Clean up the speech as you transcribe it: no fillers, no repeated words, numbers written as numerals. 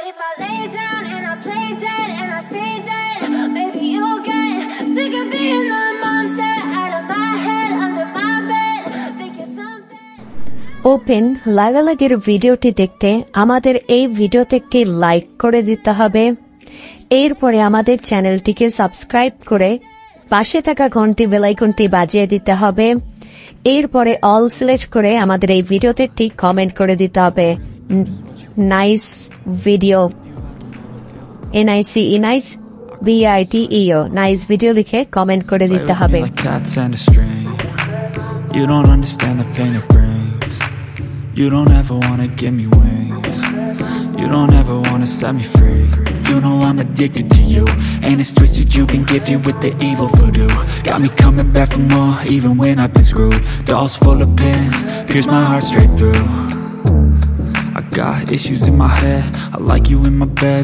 But if I lay down and I play dead and I stay dead, maybe you'll get sick of being the monster out of my head, under my bed. Think you're something. Open লাগালাগির ভিডিওটি দেখতে আমাদের এই ভিডিওতে একটি like করে দিতে হবে। এরপরে আমাদের চ্যানেলটিকে সাবস্ক্রাইব করে পাশে থাকা ঘন্টি বেল আইকনটি বাজিয়ে দিতে হবে। এরপরে অল সিলেক্ট করে আমাদের এই ভিডিওতে একটি কমেন্ট করে দিতে হবে nice video, NICE nice BITEO nice video লিখে কমেন্ট করে দিতে হবে। You don't understand the pain it brings. You don't ever wanna give me wings. You don't ever wanna set me free. You know I'm addicted to you, and it's twisted, you've been gifted with the evil voodoo. Got me coming back for more, even when I've been screwed. Dolls full of pins, pierce my heart straight through. I got issues in my head, I like you in my bed.